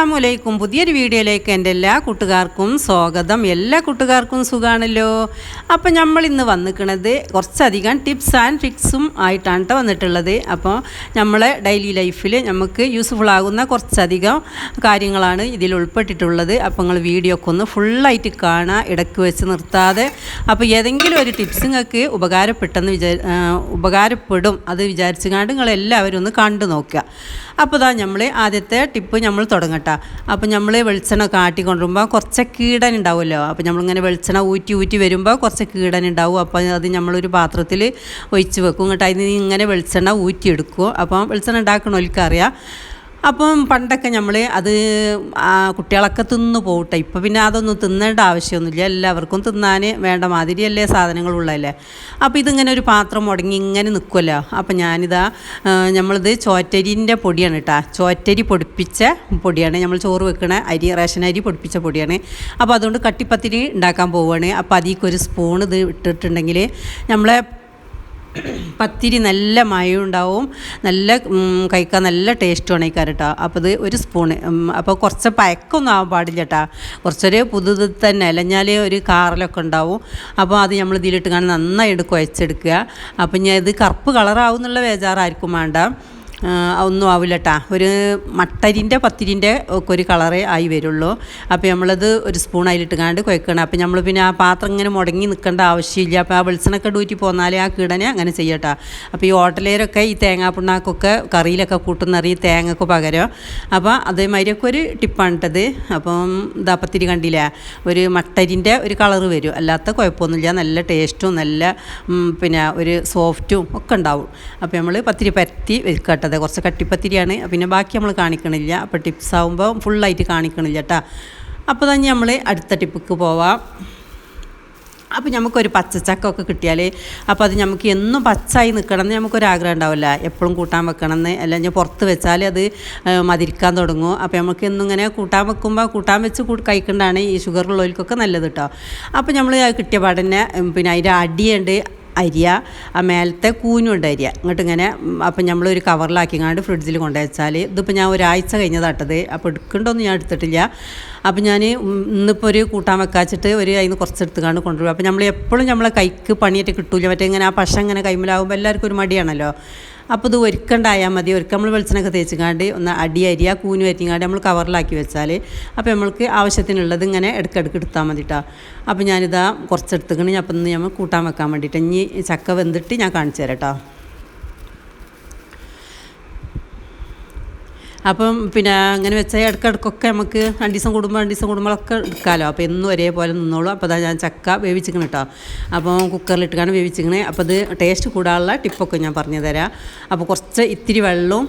അസ്സലാമലൈക്കും. പുതിയൊരു വീഡിയോയിലേക്ക് എൻ്റെ എല്ലാ കൂട്ടുകാർക്കും സ്വാഗതം. എല്ലാ കൂട്ടുകാർക്കും സുഖമാണല്ലോ. അപ്പോൾ നമ്മൾ ഇന്ന് വന്നിരിക്കുന്നത് കുറച്ചധികം ടിപ്സ് ആൻഡ് ട്രിക്സും ആയിട്ടാണ് വന്നിട്ടുള്ളത്. അപ്പോൾ നമ്മളെ ഡെയിലി ലൈഫിൽ നമുക്ക് യൂസ്ഫുൾ ആകുന്ന കുറച്ചധികം കാര്യങ്ങളാണ് ഇതിൽ ഉൾപ്പെട്ടിട്ടുള്ളത്. അപ്പോൾ നിങ്ങൾ വീഡിയോ ഒക്കെ ഒന്ന് ഫുള്ളായിട്ട് കാണുക, ഇടയ്ക്ക് വെച്ച് നിർത്താതെ. അപ്പോൾ ഏതെങ്കിലും ഒരു ടിപ്സ് നിങ്ങൾക്ക് ഉപകാരപ്പെടും അത് വിചാരിച്ചുകൊണ്ട് നിങ്ങളെല്ലാവരും ഒന്ന് കണ്ടു നോക്കുക. അപ്പോൾ നമ്മൾ ആദ്യത്തെ ടിപ്പ് നമ്മൾ തുടങ്ങട്ടെ. അപ്പോൾ നമ്മൾ വെളിച്ചെണ്ണ കാട്ടിക്കൊണ്ടുവരുമ്പോൾ കുറച്ച് കീടൻ ഉണ്ടാവുമല്ലോ. അപ്പോൾ നമ്മളിങ്ങനെ വെളിച്ചെണ്ണ ഊറ്റി വരുമ്പോൾ കുറച്ച് കീടൻ ഉണ്ടാവും. അപ്പോൾ അത് നമ്മളൊരു പാത്രത്തിൽ ഒഴിച്ച് വെക്കും. എന്നിട്ട് അതിന് ഇങ്ങനെ വെളിച്ചെണ്ണ ഊറ്റിയെടുക്കും. അപ്പം വെളിച്ചെണ്ണ ഉണ്ടാക്കണവർക്കറിയാം. അപ്പം പണ്ടൊക്കെ നമ്മൾ അത് കുട്ടികളൊക്കെ തിന്നു പോകട്ടെ. ഇപ്പോൾ പിന്നെ അതൊന്നും തിന്നേണ്ട ആവശ്യമൊന്നുമില്ല, എല്ലാവർക്കും തിന്നാൻ വേണ്ട മാതിരിയല്ലേ സാധനങ്ങളുള്ളതല്ലേ. അപ്പോൾ ഇതിങ്ങനെ ഒരു പാത്രം മുടങ്ങി ഇങ്ങനെ നിൽക്കുമല്ലോ. അപ്പോൾ ഞാനിതാ നമ്മളിത് ചോറ്റരിൻ്റെ പൊടിയാണ് കേട്ടോ. ചോറ്റരി പൊടിപ്പിച്ച പൊടിയാണ്, നമ്മൾ ചോറ് വെക്കണ അരി, റേഷൻ അരി പൊടിപ്പിച്ച പൊടിയാണ്. അപ്പോൾ അതുകൊണ്ട് കട്ടിപ്പത്തിരി ഉണ്ടാക്കാൻ പോവുകയാണ്. അപ്പോൾ അതിലേക്കൊരു സ്പൂൺ ഇത് ഇട്ടിട്ടുണ്ടെങ്കിൽ നമ്മളെ പത്തിരി നല്ല മയമുണ്ടാവും, നല്ല കഴിക്കാൻ നല്ല ടേസ്റ്റുമാണ് ഈ കറി കേട്ടോ. അപ്പോൾ ഇത് ഒരു സ്പൂണ്. അപ്പോൾ കുറച്ച് പയക്കൊന്നും ആവാൻ പാടില്ല കേട്ടോ, കുറച്ചൊരു പുതുത് തന്നെ, അല്ലഞ്ഞാൽ ഒരു കാറലൊക്കെ ഉണ്ടാവും. അപ്പോൾ അത് നമ്മൾ ഇതിലിട്ട് കാണാൻ നന്നായിട്ട് കുഴച്ചെടുക്കുക. അപ്പം ഞാൻ ഇത് കറുപ്പ് കളറാവും എന്നുള്ള ബേജാറായിരിക്കും വേണ്ട, ഒന്നും ആവില്ല കേട്ടോ. ഒരു മട്ടരിൻ്റെ പത്തിരിൻ്റെ ഒക്കെ ഒരു കളറേ ആയി വരുള്ളൂ. അപ്പോൾ നമ്മളത് ഒരു സ്പൂൺ അതിലിട്ട് കാണ്ട് കുഴക്കണം. അപ്പോൾ നമ്മൾ പിന്നെ ആ പാത്രം ഇങ്ങനെ മുടങ്ങി നിൽക്കേണ്ട ആവശ്യമില്ല. അപ്പോൾ ആ വെളിച്ചെണ്ണൊക്കെ ഡൂറ്റി പോന്നാലേ ആ കീടനെ അങ്ങനെ ചെയ്യട്ടോ. അപ്പോൾ ഈ ഹോട്ടലേരൊക്കെ ഈ തേങ്ങാപ്പിണ്ണാക്കൊക്കെ കറിയിലൊക്കെ കൂട്ടുന്നറിയ തേങ്ങക്ക് പകരം. അപ്പോൾ അതേമാതിരിയൊക്കെ ഒരു ടിപ്പാണ് ഇട്ടത്. അപ്പം ഇതാ പത്തിരി കണ്ടില്ലേ, ഒരു മട്ടരിൻ്റെ ഒരു കളറ് വരും, അല്ലാത്ത കുഴപ്പമൊന്നുമില്ല. നല്ല ടേസ്റ്റും നല്ല പിന്നെ ഒരു സോഫ്റ്റും ഒക്കെ ഉണ്ടാവും. അപ്പോൾ നമ്മൾ പത്തിരി പരത്തി വെക്കട്ടെ. കുറച്ച് കട്ടിപ്പത്തിരിയാണ്, പിന്നെ ബാക്കി നമ്മൾ കാണിക്കണില്ല. അപ്പോൾ ടിപ്സ് ആകുമ്പോൾ ഫുള്ളായിട്ട് കാണിക്കണില്ല കേട്ടോ. അപ്പോൾ തന്നെ നമ്മൾ അടുത്ത ടിപ്പിക്ക് പോവാം. അപ്പോൾ നമുക്കൊരു പച്ചച്ചക്കൊക്കെ കിട്ടിയാൽ അപ്പോൾ അത് നമുക്ക് എന്നും പച്ചായി നിൽക്കണമെന്ന് നമുക്കൊരാഗ്രഹം ഉണ്ടാവില്ല, എപ്പോഴും കൂട്ടാൻ വെക്കണമെന്ന്. അല്ലെങ്കിൽ പുറത്ത് വെച്ചാൽ അത് മതിരിക്കാൻ തുടങ്ങും. അപ്പോൾ നമുക്ക് എന്നും ഇങ്ങനെ കൂട്ടാൻ വെക്കുമ്പോൾ കൂട്ടാൻ വെച്ച് കഴിക്കേണ്ടതാണ് ഈ ഷുഗറുള്ളവർക്കൊക്കെ നല്ലത് കേട്ടോ. അപ്പോൾ നമ്മൾ കിട്ടിയ പാടന്നെ പിന്നെ അതിൻ്റെ അടിയുണ്ട് അരിയ, ആ മേലത്തെ കൂനുണ്ട് അരിയ ഇങ്ങോട്ട് ഇങ്ങനെ. അപ്പം നമ്മളൊരു കവറിലാക്കിങ്ങാണ്ട് ഫ്രിഡ്ജിൽ കൊണ്ടുവച്ചാൽ, ഇതിപ്പോൾ ഞാൻ ഒരാഴ്ച കഴിഞ്ഞതാട്ടത്. അപ്പോൾ എടുക്കേണ്ടതൊന്നും ഞാൻ എടുത്തിട്ടില്ല. അപ്പം ഞാൻ ഇന്നിപ്പോൾ ഒരു കൂട്ടാൻ വെക്കാച്ചിട്ട് അതിൽ നിന്ന് കുറച്ചെടുത്തുകൊണ്ട് കൊണ്ടുവരും. അപ്പോൾ നമ്മൾ എപ്പോഴും നമ്മളെ കൈക്ക് പണിയായിട്ട് കിട്ടൂല, മറ്റേ ഇങ്ങനെ ആ പശ ഇങ്ങനെ കൈമലാകുമ്പോൾ എല്ലാവർക്കും ഒരു മടിയാണല്ലോ. അപ്പോൾ ഇത് ഒരുക്കണ്ടായാൽ മതി. ഒരുക്കം നമ്മൾ വെളിച്ചെണ്ണൊക്കെ തേച്ചിക്കാണ്ട് ഒന്ന് അരി ആ കൂന് വറ്റിങ്ങാണ്ട് നമ്മൾ കവറിലാക്കി വെച്ചാൽ അപ്പോൾ നമ്മൾക്ക് ആവശ്യത്തിനുള്ളത് ഇങ്ങനെ ഇടയ്ക്കിടയ്ക്ക് എടുത്താൽ മതി കേട്ടോ. അപ്പോൾ ഞാനിതാ കുറച്ചെടുത്തുക്കണി. അപ്പം ഇന്ന് നമ്മൾ കൂട്ടാൻ വെക്കാൻ വേണ്ടിയിട്ട് ഇനി ചക്ക വെന്തിട്ട് ഞാൻ കാണിച്ചു തരാം കേട്ടോ. അപ്പം പിന്നെ അങ്ങനെ വെച്ചാൽ ഇടയ്ക്കിടയ്ക്കൊക്കെ നമുക്ക് രണ്ട് ദിവസം കൂടുമ്പോഴൊക്കെ എടുക്കാമല്ലോ. അപ്പോൾ എന്നും ഒരേപോലെ നിന്നോളൂ. അപ്പോൾ അതാ ഞാൻ ചക്ക വേവിച്ചിക്കണം കേട്ടോ. അപ്പോൾ കുക്കറിലിട്ടാണ് വേവിച്ചിക്കണേ. അപ്പോൾ അത് ടേസ്റ്റ് കൂടാനുള്ള ടിപ്പൊക്കെ ഞാൻ പറഞ്ഞു തരാം. അപ്പോൾ കുറച്ച് ഇത്തിരി വെള്ളവും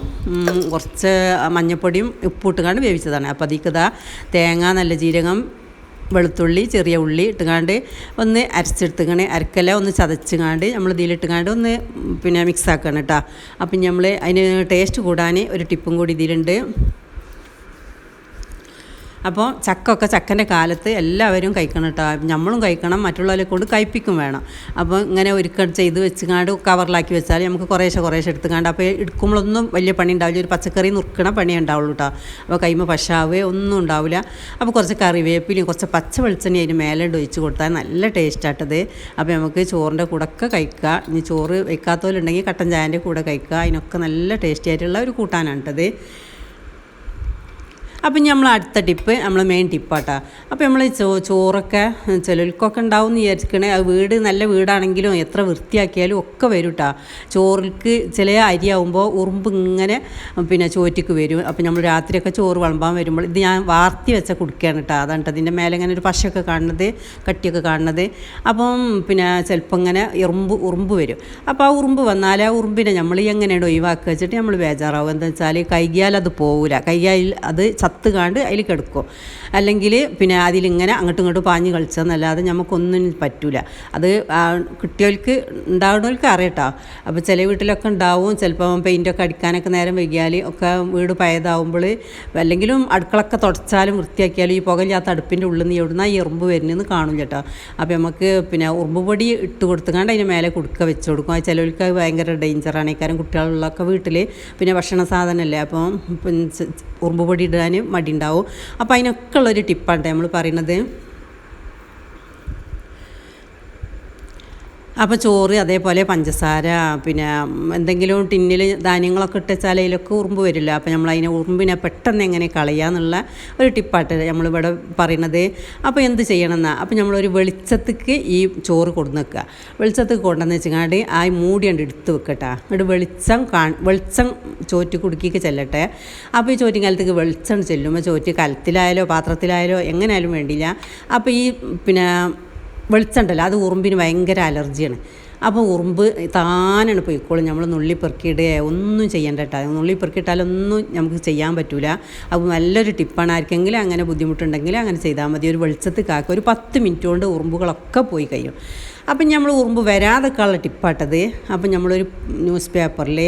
കുറച്ച് മഞ്ഞൾപ്പൊടിയും ഉപ്പിട്ടുകാണ്ട് വേവിച്ചതാണ്. അപ്പോൾ അതിലേക്ക് ഇതാ തേങ്ങ, നല്ല ജീരകം, വെളുത്തുള്ളി, ചെറിയ ഉള്ളി ഇട്ടുകാണ്ട് ഒന്ന് അരച്ചെടുത്തുകണേ. അരക്കല ഒന്ന് ചതച്ചുകാണ്ട് നമ്മൾ ഇതിലിട്ടുകാണ്ട് ഒന്ന് പിന്നെ മിക്സ് ആക്കണം കേട്ടോ. അപ്പം നമ്മൾ അതിന് ടേസ്റ്റ് കൂടാൻ ഒരു ടിപ്പും കൂടി ഇതിലുണ്ട്. അപ്പോൾ ചക്കൻ്റെ കാലത്ത് എല്ലാവരും കഴിക്കണം കേട്ടോ. നമ്മളും കഴിക്കണം, മറ്റുള്ളവരെ കൊണ്ട് കഴിപ്പിക്കും വേണം. അപ്പോൾ ഇങ്ങനെ ഒരുക്കം ചെയ്ത് വെച്ചുകാണ്ട് കവറിലാക്കി വെച്ചാൽ നമുക്ക് കുറേശ്ശെ എടുത്തുകാണ്ട് അപ്പോൾ എടുക്കുമ്പോഴൊന്നും വലിയ പണി ഉണ്ടാവില്ല. ഒരു പച്ചക്കറി നുറുക്കണ പണിയേ ഉണ്ടാവുള്ളൂ കേട്ടോ. അപ്പോൾ കൈമ പശാവേ ഒന്നും ഉണ്ടാവില്ല. അപ്പോൾ കുറച്ച് കറിവേപ്പിലും കുറച്ച് പച്ച വെളിച്ചെണ്ണ അതിന് മേലെ ഒഴിച്ച് കൊടുത്താൽ നല്ല ടേസ്റ്റായിട്ടത്. അപ്പോൾ നമുക്ക് ചോറിൻ്റെ കൂടെ ഒക്കെ കഴിക്കുക. ഇനി ചോറ് വെക്കാത്തവരുണ്ടെങ്കിൽ കട്ടൻ ചായൻ്റെ കൂടെ കഴിക്കുക. അതിനൊക്കെ നല്ല ടേസ്റ്റി ആയിട്ടുള്ള ഒരു കൂട്ടാനാണ് കേട്ടത്. അപ്പം നമ്മൾ അടുത്ത ടിപ്പ് നമ്മൾ മെയിൻ ടിപ്പാട്ടോ. അപ്പോൾ നമ്മൾ ചോറൊക്കെ ചിലർക്കൊക്കെ ഉണ്ടാവും എന്ന് വിചാരിക്കണേ. അത് നല്ല വീടാണെങ്കിലും എത്ര വൃത്തിയാക്കിയാലും ഒക്കെ വരും കേട്ടോ. ചോറിക്ക് ചില അരിയാവുമ്പോൾ ഉറുമ്പ് ഇങ്ങനെ പിന്നെ ചോറ്റിക്ക് വരും. അപ്പോൾ നമ്മൾ രാത്രിയൊക്കെ ചോറ് വിളമ്പാൻ വരുമ്പോൾ ഇത് ഞാൻ വാർത്തി വെച്ച കുടിക്കുകയാണ് കേട്ടോ. അതാണ് അതിൻ്റെ മേലെ ഇങ്ങനെ ഒരു പശയൊക്കെ കാണുന്നത്, കട്ടിയൊക്കെ കാണുന്നത്. അപ്പം പിന്നെ ചിലപ്പോൾ ഇങ്ങനെ ഉറുമ്പ് വരും. അപ്പോൾ ആ ഉറുമ്പ് വന്നാൽ ആ ഉറുമ്പിനെ നമ്മൾ എങ്ങനെയാണ് ഒഴിവാക്കുക വെച്ചിട്ട് നമ്മൾ ബേജാറാവും. എന്താ വെച്ചാൽ കൈകിയാൽ അത് പോവില്ല, കൈകിയാൽ അത് കാണ്ട് അതിൽ കിടക്കും. അല്ലെങ്കിൽ പിന്നെ അതിലിങ്ങനെ അങ്ങോട്ടും ഇങ്ങോട്ടും പാഞ്ഞ് കളിച്ചതെന്നല്ലാതെ നമുക്കൊന്നും പറ്റില്ല. അത് കുട്ടികൾക്ക് ഉണ്ടാവുന്നവർക്ക് അറിയട്ടോ. അപ്പോൾ ചില വീട്ടിലൊക്കെ ഉണ്ടാവും. ചിലപ്പം പെയിൻറ്റൊക്കെ അടിക്കാനൊക്കെ നേരം വൈകിയാൽ ഒക്കെ വീട് പയതാവുമ്പോൾ അല്ലെങ്കിലും അടുക്കളൊക്കെ തുടച്ചാലും വൃത്തിയാക്കിയാലും ഈ പുകയില്ലാത്ത അടുപ്പിൻ്റെ ഉള്ളിൽ നിന്ന് എവിടുന്ന ഈ എറുമ്പ് വരുന്നതെന്ന് കാണില്ല കേട്ടോ. അപ്പോൾ നമുക്ക് പിന്നെ ഉറുമ്പ് പൊടി ഇട്ട് കൊടുത്തുകൊണ്ട് അതിന് മേലെ കുടുക്ക വെച്ച് കൊടുക്കും. അത് ചിലവർക്ക് ഭയങ്കര ഡേഞ്ചറാണ്. ഈ കാര്യം കുട്ടികളുള്ളൊക്കെ വീട്ടിൽ പിന്നെ ഭക്ഷണ സാധനമല്ലേ, അപ്പം ഉറുമ്പ് പൊടി ഇടാൻ മടി ഉണ്ടാവും. അപ്പോൾ അതിനൊക്കെ ഉള്ളൊരു ടിപ്പാണ് നമ്മൾ പറയുന്നത്. അപ്പോൾ ചോറ് അതേപോലെ പഞ്ചസാര പിന്നെ എന്തെങ്കിലും ടിന്നിൽ ധാന്യങ്ങളൊക്കെ ഇട്ടുവെച്ചാൽ അതിലൊക്കെ ഉറുമ്പ് വരില്ല. അപ്പോൾ നമ്മൾ അതിനെ ഉറുമ്പിനെ പെട്ടെന്ന് എങ്ങനെ കളയാന്നുള്ള ഒരു ടിപ്പായിട്ട് നമ്മളിവിടെ പറയുന്നത്. അപ്പോൾ എന്ത് ചെയ്യണമെന്നാ, അപ്പോൾ നമ്മളൊരു വെളിച്ചത്തേക്ക് ഈ ചോറ് കൊണ്ടു വെക്കുക. വെളിച്ചത്തേക്ക് കൊണ്ടുവന്ന് വെച്ചാൽ ആ മൂടി കണ്ട് എടുത്ത് വെക്കട്ടെ. എന്നിട്ട് വെളിച്ചം ചോറ്റ് കുടുക്കിക്ക് ചെല്ലട്ടെ. അപ്പോൾ ഈ ചോറ്റിക്കാലത്തേക്ക് വെളിച്ചം ചെല്ലുമ്പോൾ ചോറ്റ് കലത്തിലായാലോ പാത്രത്തിലായാലോ എങ്ങനെയായാലും വേണ്ടിയില്ല. അപ്പോൾ ഈ പിന്നെ വെളിച്ചമുണ്ടല്ലോ അത് ഉറുമ്പിന് ഭയങ്കര അലർജിയാണ്. അപ്പോൾ ഉറുമ്പ് താനാണ് പോയിക്കോളും. നമ്മൾ നുള്ളി പെറുക്കിയിടുക ഒന്നും ചെയ്യേണ്ട കേട്ടോ. നുള്ളി പെറുക്കിയിട്ടാലൊന്നും നമുക്ക് ചെയ്യാൻ പറ്റില്ല. അപ്പോൾ നല്ലൊരു ടിപ്പാണ്. ആർക്കെങ്കിലും അങ്ങനെ ബുദ്ധിമുട്ടുണ്ടെങ്കിൽ അങ്ങനെ ചെയ്താൽ മതി. ഒരു വെളിച്ചത്തിൽ കാക്കുക. ഒരു 10 മിനിറ്റ് കൊണ്ട് ഉറുമ്പുകളൊക്കെ പോയി കഴിയും. അപ്പം നമ്മൾ ഉറുമ്പ് വരാതൊക്കെയുള്ള ടിപ്പാട്ടത്. അപ്പം നമ്മളൊരു ന്യൂസ് പേപ്പറിൽ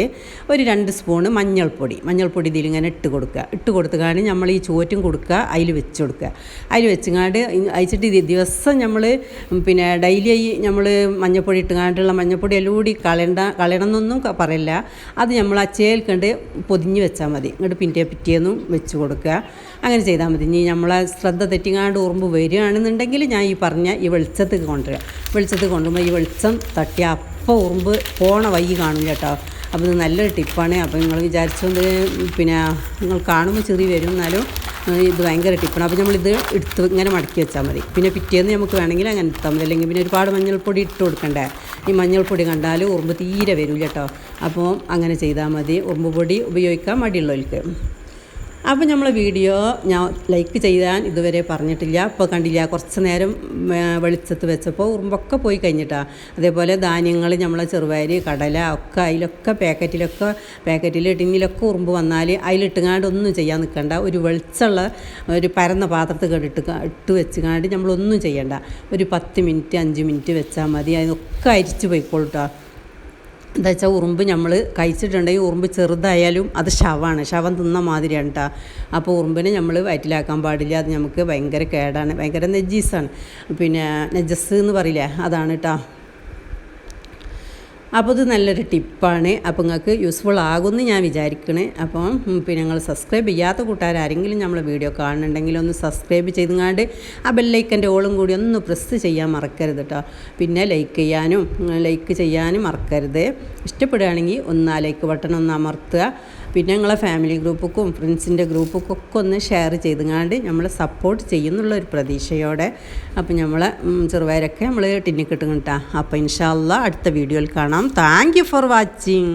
ഒരു 2 സ്പൂണ് മഞ്ഞൾപ്പൊടി ഇതിലിങ്ങനെ ഇട്ട് കൊടുത്തുകാണ്ട് നമ്മൾ ഈ ചോറ്റും കൊടുക്കുക, അതിൽ വെച്ച് കൊടുക്കുക. അതിൽ വെച്ചുകാണ്ട് അയച്ചിട്ട് ദിവസം നമ്മൾ പിന്നെ ഡെയിലി നമ്മൾ മഞ്ഞൾപ്പൊടി ഇട്ടുകാണ്ടുള്ള മഞ്ഞൾപ്പൊടി എല്ലാം കൂടി കളയണമെന്നൊന്നും പറയില്ല. അത് നമ്മൾ ആ ചേൽക്കണ്ട് പൊതിഞ്ഞ് വെച്ചാൽ മതി. ഇങ്ങോട്ട് പിറ്റേന്നും വെച്ച് കൊടുക്കുക. അങ്ങനെ ചെയ്താൽ മതി. ഇനി നമ്മളെ ശ്രദ്ധ തെറ്റിങ്ങാണ്ട് ഉറുമ്പ് വരികയാണെന്നുണ്ടെങ്കിൽ ഞാൻ ഈ പറഞ്ഞ ഈ വെളിച്ചത്തേക്ക് കൊണ്ടുപോകുമ്പോൾ ഈ വെളിച്ചം തട്ടി അപ്പോൾ ഉറുമ്പ് പോണ വഴി കാണില്ല കേട്ടോ. അപ്പോൾ ഇത് നല്ലൊരു ടിപ്പാണ്. അപ്പോൾ നിങ്ങൾ വിചാരിച്ചത് പിന്നെ നിങ്ങൾ കാണുമ്പോൾ ചെറിയ വരും, എന്നാലും ഇത് ഭയങ്കര ടിപ്പാണ്. അപ്പോൾ നമ്മളിത് എടുത്ത് ഇങ്ങനെ മടക്കി വെച്ചാൽ മതി. പിന്നെ പിറ്റേന്ന് നമുക്ക് വേണമെങ്കിൽ അങ്ങനെ എടുത്താൽ മതി. അല്ലെങ്കിൽ പിന്നെ ഒരുപാട് മഞ്ഞൾപ്പൊടി ഇട്ട് കൊടുക്കണ്ടേ. ഈ മഞ്ഞൾപ്പൊടി കണ്ടാൽ ഉറുമ്പ് തീരെ വരില്ല കേട്ടോ. അപ്പോൾ അങ്ങനെ ചെയ്താൽ മതി. ഉറുമ്പ് പൊടി ഉപയോഗിക്കാൻ മടിയുള്ളവർക്ക്. അപ്പോൾ നമ്മളെ വീഡിയോ ഞാൻ ലൈക്ക് ചെയ്യാൻ ഇതുവരെ പറഞ്ഞിട്ടില്ല. ഇപ്പോൾ കണ്ടില്ല, കുറച്ച് നേരം വെളിച്ചത്ത് വെച്ചപ്പോൾ ഉറുമ്പൊക്കെ പോയി കഴിഞ്ഞിട്ടാണ്. അതേപോലെ ധാന്യങ്ങൾ നമ്മളെ ചെറുപയർ കടല ഒക്കെ അതിലൊക്കെ പാക്കറ്റിൽ ടിന്നിലൊക്കെ ഉറുമ്പ് വന്നാൽ അതിലിട്ടുകാണ്ട് ഒന്നും ചെയ്യാൻ നിൽക്കണ്ട. ഒരു വെളിച്ചമുള്ള ഒരു പരന്ന പാത്രത്തിൽ ഇട്ട് വെച്ചുകാണ്ട് നമ്മളൊന്നും ചെയ്യണ്ട. ഒരു 10 മിനിറ്റ് 5 മിനിറ്റ് വെച്ചാൽ മതി. അതിനൊക്കെ അരിച്ച് പോയിക്കോളൂട്ടോ. എന്താ വെച്ചാൽ ഉറുമ്പ് നമ്മൾ കഴിച്ചിട്ടുണ്ടെങ്കിൽ ഉറുമ്പ് ചെറുതായാലും അത് ശവം തിന്ന മാതിരിയാണ് കേട്ടോ. അപ്പോൾ ഉറുമ്പിനെ നമ്മൾ വയറ്റിലാക്കാൻ പാടില്ല. അത് നമുക്ക് ഭയങ്കര കേടാണ്, ഭയങ്കര നെജീസാണ്. പിന്നെ നെജസ് എന്ന് പറയില്ലേ, അതാണ് കേട്ടോ. അപ്പോൾ ഇത് നല്ലൊരു ടിപ്പാണ്. അപ്പോൾ നിങ്ങൾക്ക് യൂസ്ഫുൾ ആകുമെന്ന് ഞാൻ വിചാരിക്കണേ. അപ്പം പിന്നെ നിങ്ങൾ സബ്സ്ക്രൈബ് ചെയ്യാത്ത കൂട്ടുകാരെങ്കിലും നമ്മളെ വീഡിയോ കാണുന്നുണ്ടെങ്കിൽ ഒന്ന് സബ്സ്ക്രൈബ് ചെയ്തുകൊണ്ട് ആ ബെല്ലൈക്കൻ്റെ ഓളും കൂടി ഒന്ന് പ്രസ് ചെയ്യാൻ മറക്കരുത് കേട്ടോ. പിന്നെ ലൈക്ക് ചെയ്യാനും മറക്കരുത്. ഇഷ്ടപ്പെടുകയാണെങ്കിൽ ഒന്ന് ആ ലൈക്ക് ബട്ടൺ ഒന്ന് അമർത്തുക. പിന്നെ നിങ്ങളെ ഫാമിലി ഗ്രൂപ്പുക്കും ഫ്രണ്ട്സിൻ്റെ ഗ്രൂപ്പുക്കൊക്കെ ഒന്ന് ഷെയർ ചെയ്തുകൊണ്ട് നമ്മളെ സപ്പോർട്ട് ചെയ്യുന്നുള്ളൊരു പ്രതീക്ഷയോടെ. അപ്പം നമ്മളെ ചെറുപയരൊക്കെ നമ്മൾ ടിന്നിൽ കിട്ടും കേട്ടോ. അപ്പോൾ ഇൻഷാ അല്ലാഹ് അടുത്ത വീഡിയോയിൽ കാണാം. Thank you for watching.